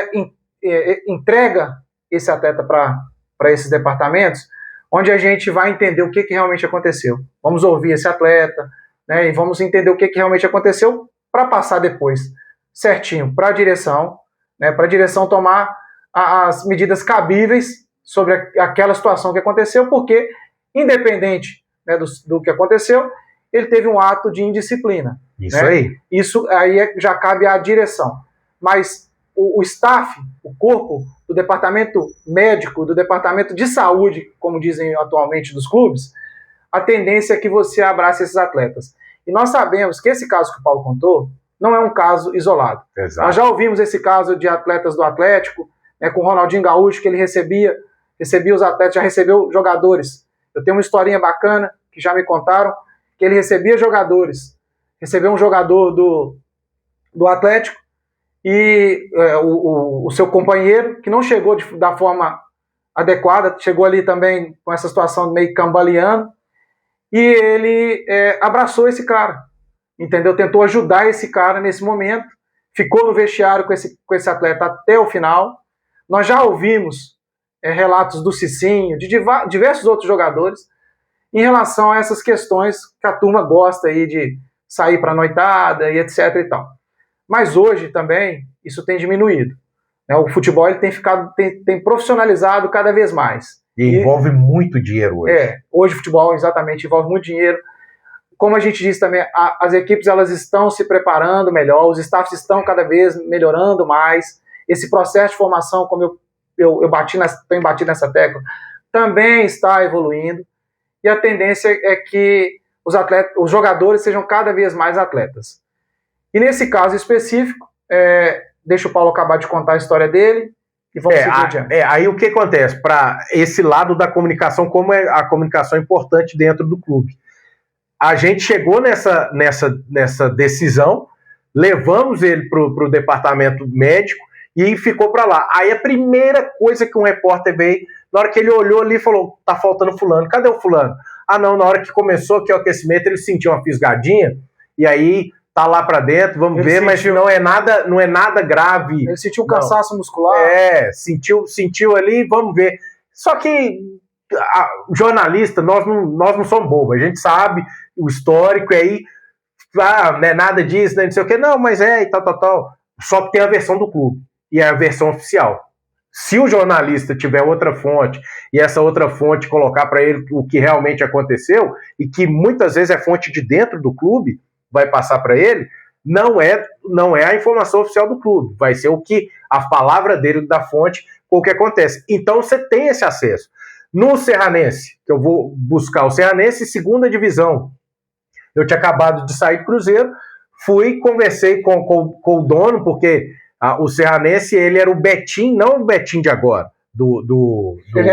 entrega esse atleta para esses departamentos, onde a gente vai entender o que realmente aconteceu. Vamos ouvir esse atleta, e vamos entender o que realmente aconteceu para passar depois certinho para a direção tomar as medidas cabíveis sobre aquela situação que aconteceu, porque, independente do que aconteceu, ele teve um ato de indisciplina. Isso aí. Isso aí já cabe à direção. Mas o staff, o corpo do departamento médico, do departamento de saúde, como dizem atualmente dos clubes, a tendência é que você abrace esses atletas. E nós sabemos que esse caso que o Paulo contou não é um caso isolado. Exato. Nós já ouvimos esse caso de atletas do Atlético, com o Ronaldinho Gaúcho, que ele recebia os atletas, já recebeu jogadores. Eu tenho uma historinha bacana, que já me contaram, que ele recebia jogadores. Recebeu um jogador do Atlético e o seu companheiro, que não chegou da forma adequada, chegou ali também com essa situação meio cambaleando, e ele abraçou esse cara. Entendeu? Tentou ajudar esse cara nesse momento, ficou no vestiário com esse atleta até o final. Nós já ouvimos relatos do Cicinho, de diversos outros jogadores, em relação a essas questões que a turma gosta aí de sair para noitada e etc e tal. Mas hoje também isso tem diminuído. O futebol ele tem profissionalizado cada vez mais. E envolve muito dinheiro hoje. Hoje o futebol exatamente envolve muito dinheiro. Como a gente disse também, as equipes elas estão se preparando melhor, os staffs estão cada vez melhorando mais. Esse processo de formação, como eu tenho batido nessa tecla, também está evoluindo. E a tendência é que os jogadores sejam cada vez mais atletas. E nesse caso específico, deixa o Paulo acabar de contar a história dele e vamos seguir adiante. Aí o que acontece? Para esse lado da comunicação, como a comunicação é importante dentro do clube. A gente chegou nessa decisão, levamos ele para o departamento médico e ficou para lá. Aí a primeira coisa que um repórter veio, na hora que ele olhou ali e falou, tá faltando fulano, cadê o fulano? Não, na hora que começou aqui o aquecimento, ele sentiu uma fisgadinha, e aí tá lá para dentro, vamos ver, mas não é nada grave. Ele sentiu um cansaço muscular. Sentiu ali, vamos ver. Só que jornalista, nós não somos bobos, a gente sabe o histórico, e aí não é nada disso, não sei o que, não, mas e tal. Só que tem a versão do clube, e é a versão oficial. Se o jornalista tiver outra fonte, e essa outra fonte colocar para ele o que realmente aconteceu, e que muitas vezes é fonte de dentro do clube, vai passar para ele, não é a informação oficial do clube, vai ser o que a palavra dele da fonte, o que acontece. Então você tem esse acesso. No Serranense, que eu vou buscar o Serranense, segunda divisão. Eu tinha acabado de sair do Cruzeiro, conversei com o dono, porque o Serranense, ele era o Betim, não o Betim de agora. Ele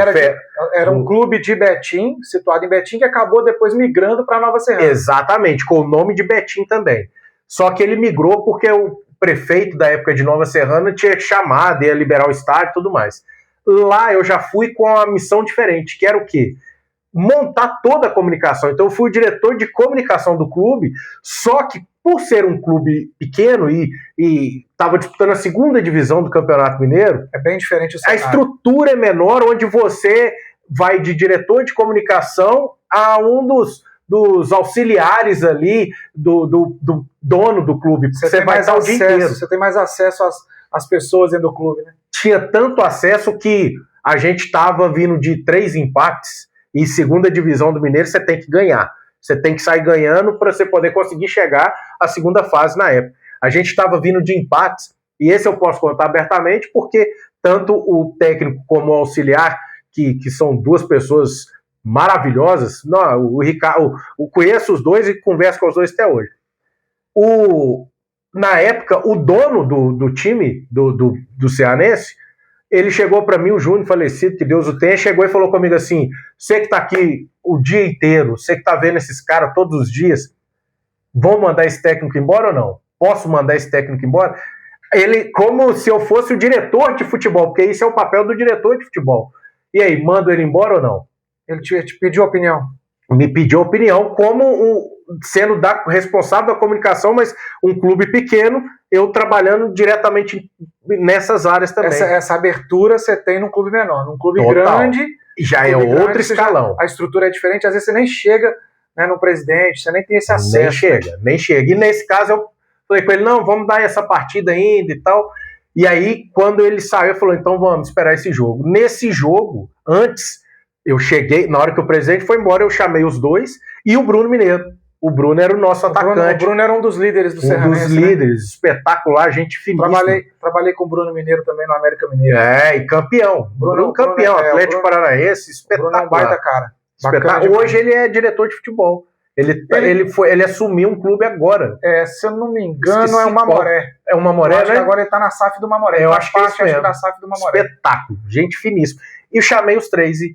era um clube de Betim, situado em Betim, que acabou depois migrando para Nova Serrana. Exatamente, com o nome de Betim também. Só que ele migrou porque o prefeito da época de Nova Serrana tinha chamado, ia liberar o estádio e tudo mais. Lá eu já fui com uma missão diferente, que era o quê? Montar toda a comunicação. Então eu fui o diretor de comunicação do clube, só que por ser um clube pequeno e estava disputando a segunda divisão do Campeonato Mineiro, é bem diferente o cenário. A estrutura é menor, onde você vai de diretor de comunicação a um dos auxiliares ali do dono do clube. Você vai estar o dia inteiro. Você tem mais acesso às pessoas dentro do clube, né? Tinha tanto acesso que a gente estava vindo de 3 empates e segunda divisão do Mineiro você tem que ganhar. Você tem que sair ganhando para você poder conseguir chegar à segunda fase na época. A gente estava vindo de empates, e esse eu posso contar abertamente, porque tanto o técnico como o auxiliar, que são duas pessoas maravilhosas, não, o Ricardo, eu conheço os dois e converso com os dois até hoje. Na época, o dono do time, do Cearense, ele chegou para mim, o Júnior falecido, que Deus o tenha, chegou e falou comigo assim: você que tá aqui o dia inteiro, você que tá vendo esses caras todos os dias, vão mandar esse técnico embora ou não? Posso mandar esse técnico embora? Ele, como se eu fosse o diretor de futebol, porque isso é o papel do diretor de futebol. E aí, mando ele embora ou não? Ele te pediu opinião? Me pediu opinião como sendo responsável da comunicação, mas um clube pequeno, eu trabalhando diretamente nessas áreas também. Essa abertura você tem num clube menor. Num clube grande... Já é outro escalão. A estrutura é diferente, às vezes você nem chega, né, no presidente, você nem tem esse acesso. Nem chega. E nesse caso eu falei com ele: não, vamos dar essa partida ainda e tal. E aí, quando ele saiu, eu falei: então vamos esperar esse jogo. Nesse jogo, antes, eu cheguei, na hora que o presidente foi embora, eu chamei os dois e o Bruno Mineiro. O Bruno era o nosso atacante. O Bruno era um dos líderes do Serranense. Um dos líderes, espetacular, gente finíssima. Trabalhei com o Bruno Mineiro também no América Mineiro. E campeão. Bruno campeão, Atlético Paranaense, espetacular. Bruno é um baita cara. Hoje ele é diretor de futebol. Ele assumiu um clube agora. Se eu não me engano, é o Mamoré. É o Mamoré, né? Agora ele tá na SAF do Mamoré. Eu acho que é isso mesmo. Da SAF do Mamoré. Espetáculo, gente finíssima. E eu chamei os três e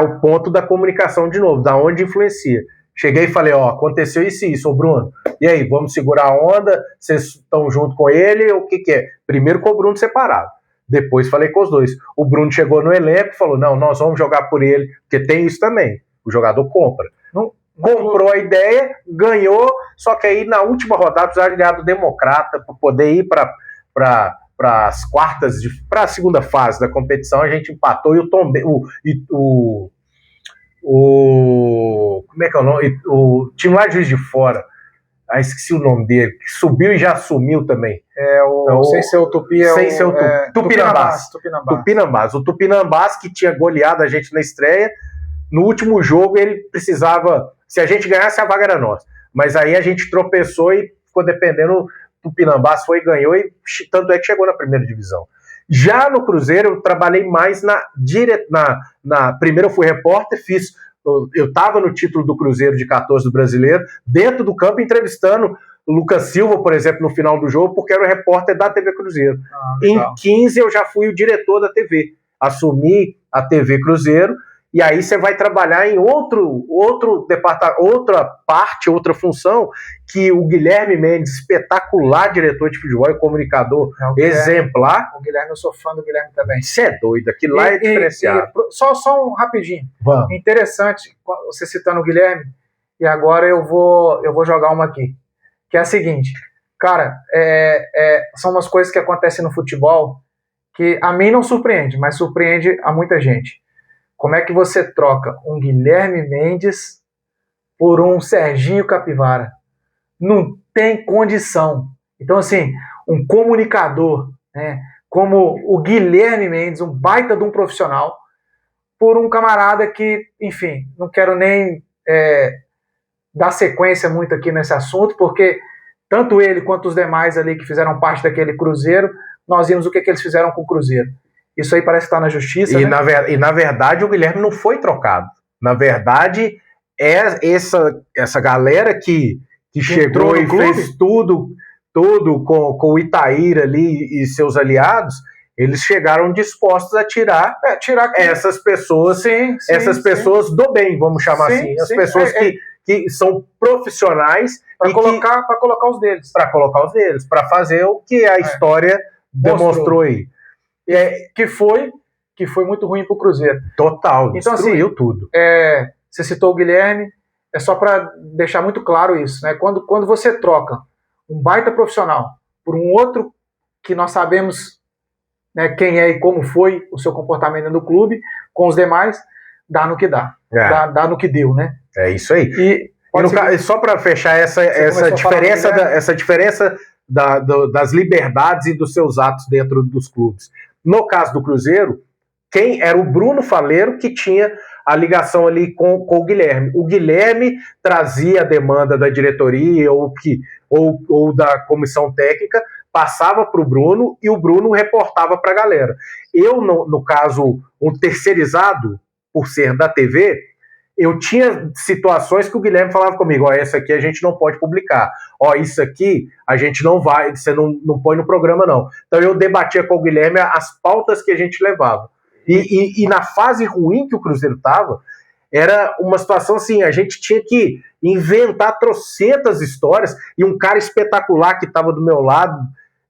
o ponto da comunicação de novo, da onde influencia. Cheguei e falei: aconteceu isso e isso, ô Bruno, e aí, vamos segurar a onda? Vocês estão junto com ele? O que é? Primeiro com o Bruno separado, depois falei com os dois. O Bruno chegou no elenco e falou: não, nós vamos jogar por ele, porque tem isso também, o jogador compra. Comprou a ideia, ganhou, só que aí na última rodada precisava de ganhar do Democrata para poder ir para as quartas, para a segunda fase da competição. A gente empatou e como é que é o nome? O time lá de Juiz de Fora, esqueci o nome dele, que subiu e já sumiu também. Sem ser o Tupi, Tupinambás. Tupinambás. O Tupinambás, que tinha goleado a gente na estreia, no último jogo ele precisava, se a gente ganhasse, a vaga era nossa. Mas aí a gente tropeçou e ficou dependendo, o Tupinambás foi e ganhou, e tanto é que chegou na primeira divisão. Já no Cruzeiro, eu trabalhei mais primeiro eu fui repórter, eu estava no título do Cruzeiro de 14 do Brasileiro, dentro do campo, entrevistando o Lucas Silva, por exemplo, no final do jogo, porque era o repórter da TV Cruzeiro. Em 15 eu já fui o diretor da TV, assumi a TV Cruzeiro, e aí você vai trabalhar em outro departamento, outra parte, outra função, que o Guilherme Mendes, espetacular diretor de futebol e comunicador exemplar. O Guilherme, eu sou fã do Guilherme também. Você é doido, aquilo lá é diferenciado. Só um rapidinho. Vamos. Interessante, você citando o Guilherme, e agora eu vou jogar uma aqui, que é a seguinte: cara, são umas coisas que acontecem no futebol que a mim não surpreende, mas surpreende a muita gente. Como é que você troca um Guilherme Mendes por um Serginho Capivara? Não tem condição. Então, assim, um comunicador, né, como o Guilherme Mendes, um baita de um profissional, por um camarada que, enfim, não quero nem dar sequência muito aqui nesse assunto, porque tanto ele quanto os demais ali que fizeram parte daquele Cruzeiro, nós vimos o que eles fizeram com o Cruzeiro. Isso aí parece estar na justiça. E, né? Na verdade, o Guilherme não foi trocado. Na verdade, essa galera que chegou e fez tudo com o Itaíra ali e seus aliados, eles chegaram dispostos a tirar essas pessoas, pessoas do bem, vamos chamar assim, as pessoas que são profissionais para colocar os deles, para fazer o que a história demonstrou aí, que foi muito ruim para o Cruzeiro. Total, então, destruiu assim, tudo. Você citou o Guilherme, é só para deixar muito claro isso, né? Quando você troca um baita profissional por um outro que nós sabemos, né, quem é e como foi o seu comportamento no clube, com os demais, dá no que dá. Dá no que deu, né? É isso aí. Só para fechar essa diferença das liberdades e dos seus atos dentro dos clubes. No caso do Cruzeiro, quem era o Bruno Faleiro que tinha a ligação ali com o Guilherme. O Guilherme trazia a demanda da diretoria ou da comissão técnica, passava para o Bruno e o Bruno reportava para a galera. Eu, no caso, um terceirizado, por ser da TV, eu tinha situações que o Guilherme falava comigo, essa aqui a gente não pode publicar, isso aqui a gente não vai, você não põe no programa não. Então eu debatia com o Guilherme as pautas que a gente levava. E na fase ruim que o Cruzeiro estava, era uma situação assim, a gente tinha que inventar trocentas histórias, e um cara espetacular que estava do meu lado,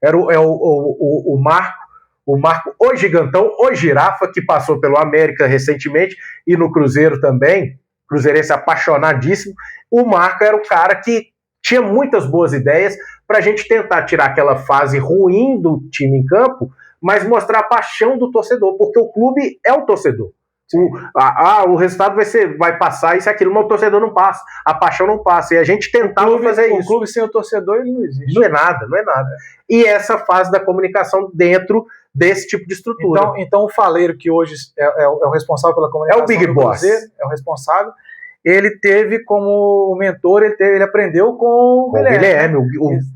era o Marco, o Gigantão, o Girafa, que passou pelo América recentemente, e no Cruzeiro também, cruzeirense apaixonadíssimo. O Marco era o cara que tinha muitas boas ideias para a gente tentar tirar aquela fase ruim do time em campo, mas mostrar a paixão do torcedor, porque o clube é o torcedor. O resultado vai passar, isso e aquilo, mas o torcedor não passa, a paixão não passa, e a gente tentava fazer isso. O clube sem o torcedor, ele não existe. Não é nada. E essa fase da comunicação dentro desse tipo de estrutura. Então o Faleiro, que hoje é o responsável pela comunicação, é o Big Boss, Cruzeiro, é o responsável, ele teve como mentor, ele aprendeu com o Guilherme.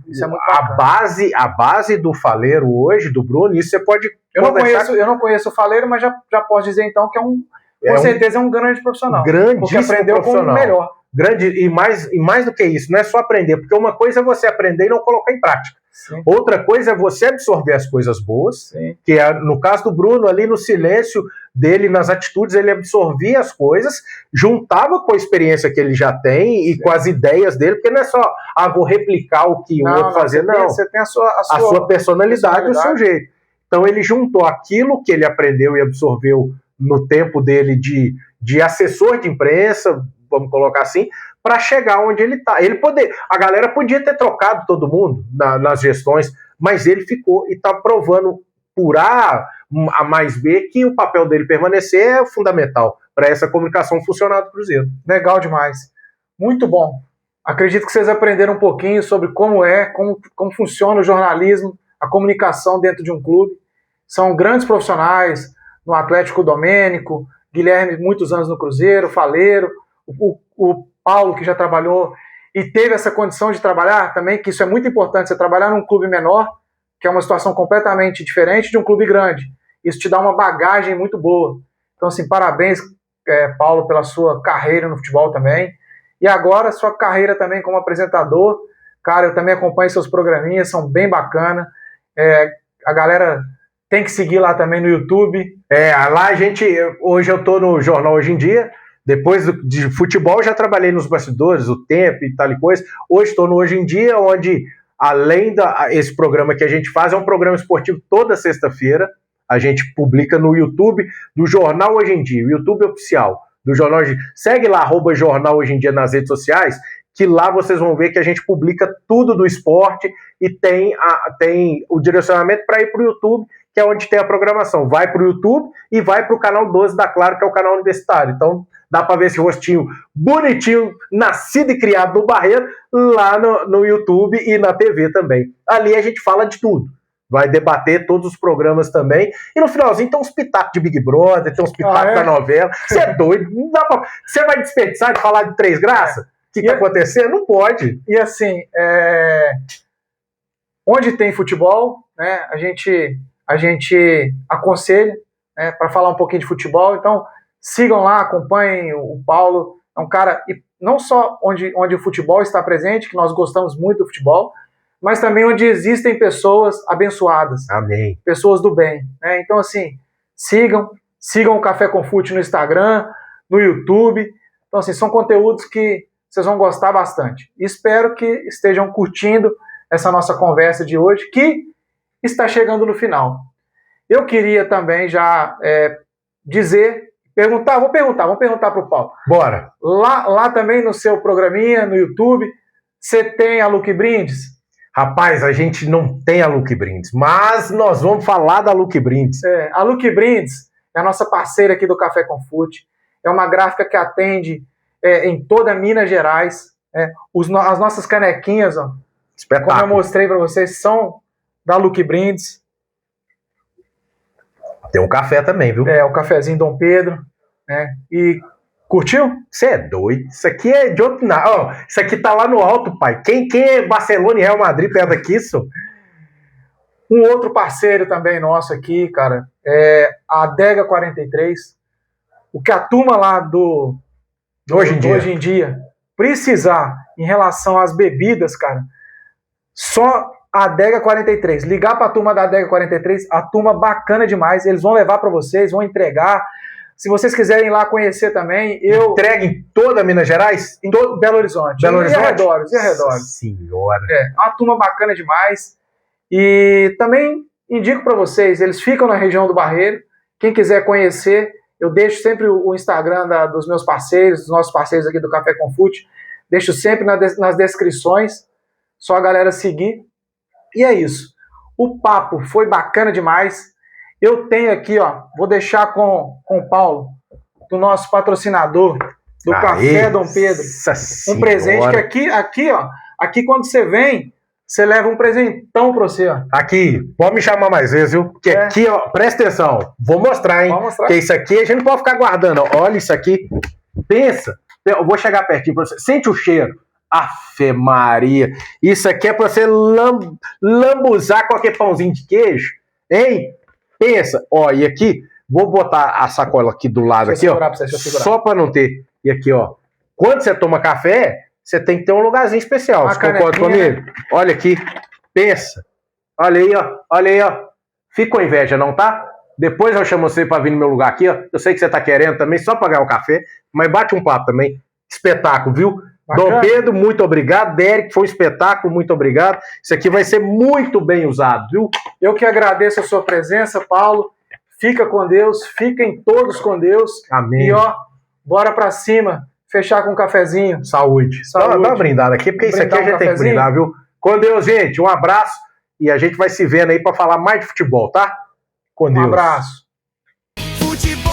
Isso é muito bacana. A base do Faleiro hoje, do Bruno, isso você pode Eu não conheço o Faleiro, mas já posso dizer então que com certeza é um grande profissional. Grandíssimo porque aprendeu profissional. Com o melhor. E mais do que isso, não é só aprender, porque uma coisa é você aprender e não colocar em prática. Sim. Outra coisa é você absorver as coisas boas, sim, que é, no caso do Bruno, ali no silêncio dele, nas atitudes, ele absorvia as coisas, juntava com a experiência que ele já tem e sim, com as ideias dele, porque não é só, vou replicar o que o outro fazia, não. Você tem a sua personalidade e o seu jeito. Então ele juntou aquilo que ele aprendeu e absorveu no tempo dele de assessor de imprensa, vamos colocar assim, para chegar onde ele está. A galera podia ter trocado todo mundo nas gestões, mas ele ficou e está provando por A mais B que o papel dele permanecer é fundamental para essa comunicação funcionar do Cruzeiro. Legal demais. Muito bom. Acredito que vocês aprenderam um pouquinho sobre como funciona o jornalismo, a comunicação dentro de um clube. São grandes profissionais no Atlético, Domênico, Guilherme, muitos anos no Cruzeiro, Faleiro, o Paulo, que já trabalhou e teve essa condição de trabalhar também, que isso é muito importante, você trabalhar num clube menor, que é uma situação completamente diferente de um clube grande. Isso te dá uma bagagem muito boa. Então, assim, parabéns, Paulo, pela sua carreira no futebol também. E agora, sua carreira também como apresentador. Cara, eu também acompanho seus programinhas, são bem bacanas. A galera tem que seguir lá também no YouTube. Lá hoje eu tô no Jornal Hoje em Dia. Depois de futebol, já trabalhei nos bastidores, o Tempo e tal e coisa. Hoje estou no Hoje em Dia, onde, além esse programa que a gente faz, é um programa esportivo toda sexta-feira. A gente publica no YouTube do Jornal Hoje em Dia, o YouTube oficial do Jornal Hoje em Dia. Segue lá, @Jornal Hoje em Dia nas redes sociais, que lá vocês vão ver que a gente publica tudo do esporte e tem o direcionamento para ir para o YouTube, que é onde tem a programação. Vai para o YouTube e vai para o canal 12 da Claro, que é o canal universitário. Então, dá para ver esse rostinho bonitinho, nascido e criado no Barreiro, lá no YouTube e na TV também. Ali a gente fala de tudo. Vai debater todos os programas também. E no finalzinho tem uns pitacos de Big Brother, tem uns pitacos da novela. Você é doido. Não dá pra... Você vai desperdiçar de falar de Três Graças? O que tá acontecendo? Não pode. E assim, onde tem futebol, né, a gente aconselha, né, para falar um pouquinho de futebol. Então, sigam lá, acompanhem o Paulo. É um cara, e não só onde o futebol está presente, que nós gostamos muito do futebol, mas também onde existem pessoas abençoadas, Amém. pessoas do bem, né? Então, assim, sigam o Café com Fute no Instagram, no YouTube. Então, assim, são conteúdos que vocês vão gostar bastante. Espero que estejam curtindo essa nossa conversa de hoje, que está chegando no final. Eu queria também já vamos perguntar para o Paulo. Bora. Lá também no seu programinha, no YouTube, você tem a Luque Brindes? Rapaz, a gente não tem a Luque Brindes, mas nós vamos falar da Luque Brindes. A Luque Brindes é a nossa parceira aqui do Café com Fute. É uma gráfica que atende em toda Minas Gerais. As nossas canequinhas, ó, como eu mostrei para vocês, são da Luque Brindes. Tem um café também, viu? O cafezinho Dom Pedro. E curtiu? Você é doido. Isso aqui é de outro... isso aqui tá lá no alto, pai. Quem é Barcelona e Real Madrid perto daqui, isso? Um outro parceiro também nosso aqui, cara, é a Adega 43. O que a turma lá do Hoje em dia precisar em relação às bebidas, cara, só a Adega 43. Ligar para a turma da Adega 43, a turma bacana demais. Eles vão levar para vocês, vão entregar. Se vocês quiserem ir lá conhecer também, entrega em toda Minas Gerais? Em todo Belo Horizonte. Belo Horizonte? E arredores. Senhora. Uma turma bacana demais. E também indico para vocês, eles ficam na região do Barreiro. Quem quiser conhecer, eu deixo sempre o Instagram dos meus parceiros, dos nossos parceiros aqui do Café com Fute. Deixo sempre nas descrições. Só a galera seguir. E é isso. O papo foi bacana demais. Eu tenho aqui, ó, vou deixar com o Paulo, do nosso patrocinador, do Café Dom Pedro. Um presente que aqui quando você vem, você leva um presentão pra você, ó. Aqui, pode me chamar mais vezes, viu? Porque aqui, ó, presta atenção. Vou mostrar, hein? Porque isso aqui a gente não pode ficar guardando, ó. Olha isso aqui. Pensa. Eu vou chegar pertinho pra você. Sente o cheiro. Afe Maria. Isso aqui é pra você lambuzar com aquele pãozinho de queijo, hein? Pensa. Ó, e aqui, vou botar a sacola aqui do lado, aqui, ó. Só pra não ter. E aqui, ó. Quando você toma café, você tem que ter um lugarzinho especial. Você concorda comigo? Olha aqui. Pensa. Olha aí, ó. Olha aí, ó. Fica com inveja, não tá? Depois eu chamo você pra vir no meu lugar aqui, ó. Eu sei que você tá querendo também, só pra ganhar o café. Mas bate um papo também. Espetáculo, viu? Bacana. Dom Pedro, muito obrigado. Derek, foi um espetáculo, muito obrigado. Isso aqui vai ser muito bem usado, viu? Eu que agradeço a sua presença, Paulo. Fica com Deus, fiquem todos com Deus. Amém. E ó, bora pra cima, fechar com um cafezinho. Saúde. Dá uma brindada aqui, porque isso aqui a gente tem que brindar, viu? Com Deus, gente. Um abraço e a gente vai se vendo aí pra falar mais de futebol, tá? Com Deus. Um abraço. Futebol.